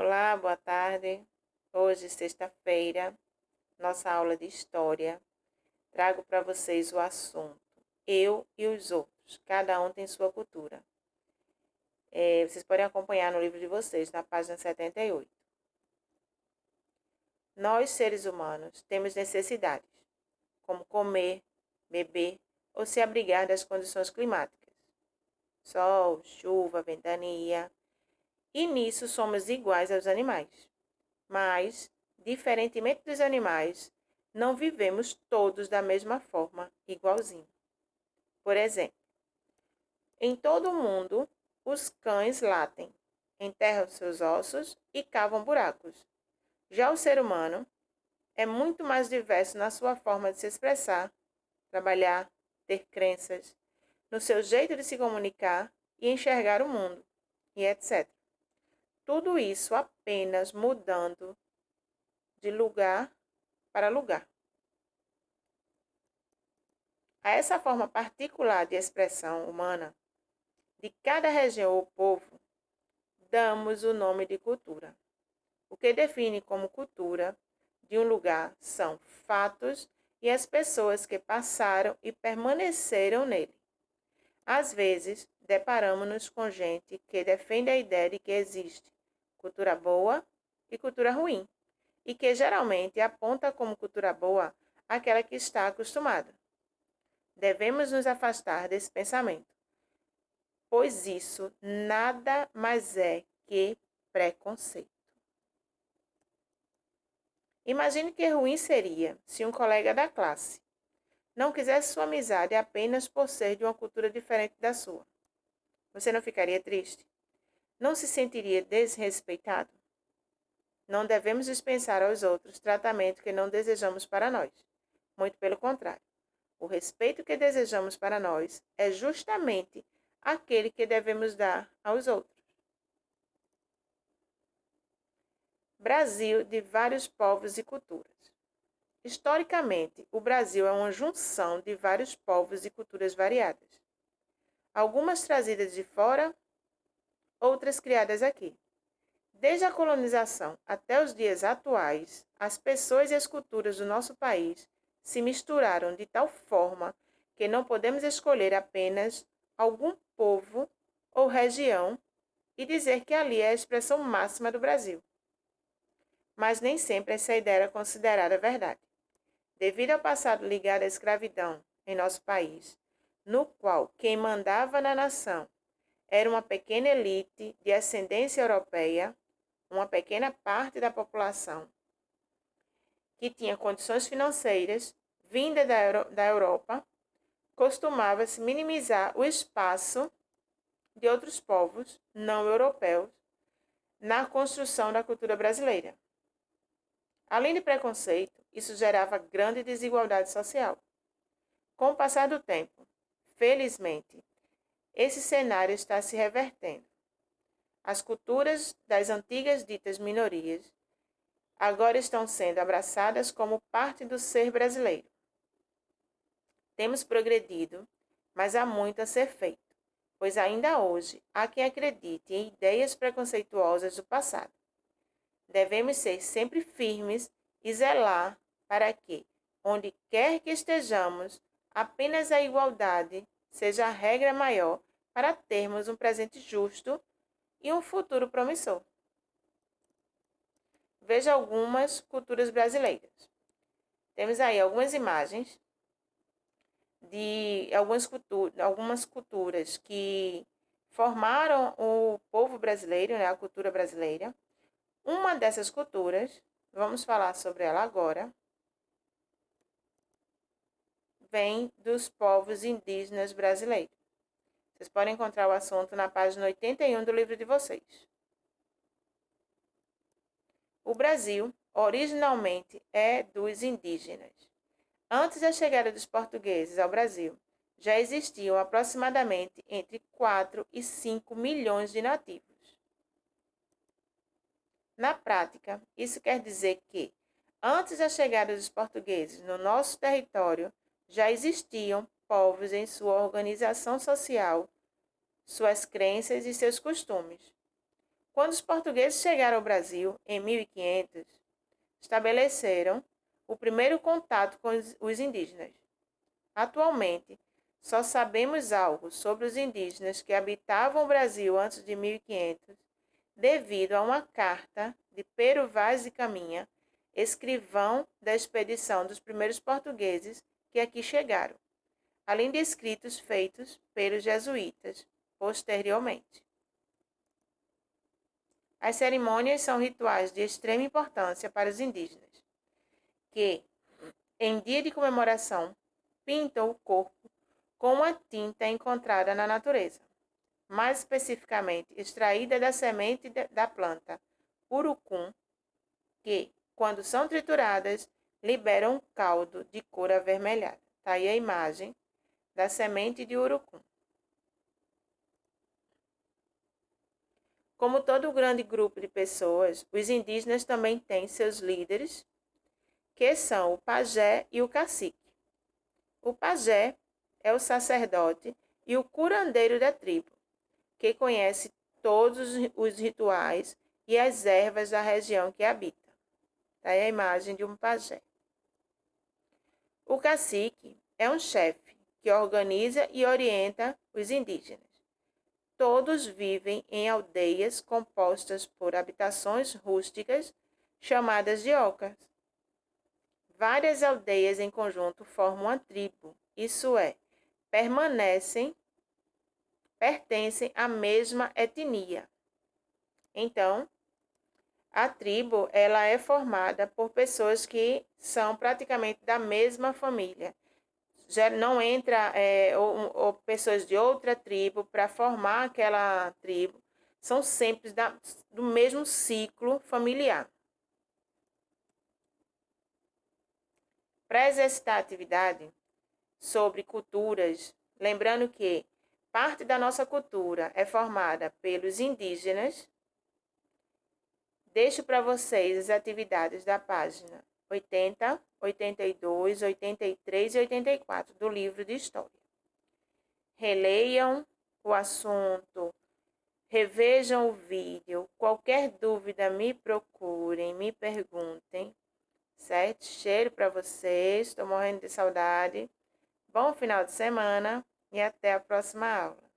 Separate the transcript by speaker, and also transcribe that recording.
Speaker 1: Olá, boa tarde. Hoje, sexta-feira, nossa aula de História. Trago para vocês o assunto Eu e os Outros. Cada um tem sua cultura. Vocês podem acompanhar no livro de vocês, na página 78. Nós, seres humanos, temos necessidades, como comer, beber ou se abrigar das condições climáticas. Sol, chuva, ventania. E nisso somos iguais aos animais. Mas, diferentemente dos animais, não vivemos todos da mesma forma, igualzinho. Por exemplo, em todo o mundo, os cães latem, enterram seus ossos e cavam buracos. Já o ser humano é muito mais diverso na sua forma de se expressar, trabalhar, ter crenças, no seu jeito de se comunicar e enxergar o mundo, e etc. Tudo isso apenas mudando de lugar para lugar. A essa forma particular de expressão humana de cada região ou povo, damos o nome de cultura. O que define como cultura de um lugar são fatos e as pessoas que passaram e permaneceram nele. Às vezes, deparamos-nos com gente que defende a ideia de que existe cultura boa e cultura ruim, e que geralmente aponta como cultura boa aquela que está acostumada. Devemos nos afastar desse pensamento, pois isso nada mais é que preconceito. Imagine que ruim seria se um colega da classe não quisesse sua amizade apenas por ser de uma cultura diferente da sua. Você não ficaria triste? Não se sentiria desrespeitado? Não devemos dispensar aos outros tratamento que não desejamos para nós. Muito pelo contrário. O respeito que desejamos para nós é justamente aquele que devemos dar aos outros. Brasil de vários povos e culturas. Historicamente, o Brasil é uma junção de vários povos e culturas variadas. Algumas trazidas de fora, outras criadas aqui. Desde a colonização até os dias atuais, as pessoas e as culturas do nosso país se misturaram de tal forma que não podemos escolher apenas algum povo ou região e dizer que ali é a expressão máxima do Brasil. Mas nem sempre essa ideia era considerada verdade. Devido ao passado ligado à escravidão em nosso país, no qual quem mandava na nação era uma pequena elite de ascendência europeia, uma pequena parte da população que tinha condições financeiras vinda da Europa, costumava-se minimizar o espaço de outros povos não europeus na construção da cultura brasileira. Além de preconceito, isso gerava grande desigualdade social. Com o passar do tempo, felizmente, esse cenário está se revertendo. As culturas das antigas ditas minorias agora estão sendo abraçadas como parte do ser brasileiro. Temos progredido, mas há muito a ser feito, pois ainda hoje há quem acredite em ideias preconceituosas do passado. Devemos ser sempre firmes e zelar para que, onde quer que estejamos, apenas a igualdade seja a regra maior para termos um presente justo e um futuro promissor. Veja algumas culturas brasileiras. Temos aí algumas imagens de algumas culturas que formaram o povo brasileiro, né, a cultura brasileira. Uma dessas culturas, vamos falar sobre ela agora, vem dos povos indígenas brasileiros. Vocês podem encontrar o assunto na página 81 do livro de vocês. O Brasil, originalmente, é dos indígenas. Antes da chegada dos portugueses ao Brasil, já existiam aproximadamente entre 4 e 5 milhões de nativos. Na prática, isso quer dizer que, antes da chegada dos portugueses no nosso território, já existiam povos em sua organização social, suas crenças e seus costumes. Quando os portugueses chegaram ao Brasil, em 1500, estabeleceram o primeiro contato com os indígenas. Atualmente, só sabemos algo sobre os indígenas que habitavam o Brasil antes de 1500, devido a uma carta de Pero Vaz de Caminha, escrivão da expedição dos primeiros portugueses que aqui chegaram, além de escritos feitos pelos jesuítas posteriormente. As cerimônias são rituais de extrema importância para os indígenas, que, em dia de comemoração, pintam o corpo com uma tinta encontrada na natureza, mais especificamente extraída da semente da planta urucum, que, quando são trituradas, liberam um caldo de cor avermelhada. Está aí a imagem da semente de urucum. Como todo grande grupo de pessoas, os indígenas também têm seus líderes, que são o pajé e o cacique. O pajé é o sacerdote e o curandeiro da tribo, que conhece todos os rituais e as ervas da região que habita. Está aí a imagem de um pajé. O cacique é um chefe que organiza e orienta os indígenas. Todos vivem em aldeias compostas por habitações rústicas chamadas de ocas. Várias aldeias em conjunto formam uma tribo, isso é, pertencem à mesma etnia. Então, a tribo ela é formada por pessoas que são praticamente da mesma família. Já não entra ou pessoas de outra tribo para formar aquela tribo. São sempre do mesmo ciclo familiar. Para exercitar a atividade sobre culturas, lembrando que parte da nossa cultura é formada pelos indígenas, deixo para vocês as atividades da página 80, 82, 83 e 84 do livro de História. Releiam o assunto, revejam o vídeo. Qualquer dúvida, me procurem, me perguntem. Certo? Cheiro para vocês. Estou morrendo de saudade. Bom final de semana e até a próxima aula.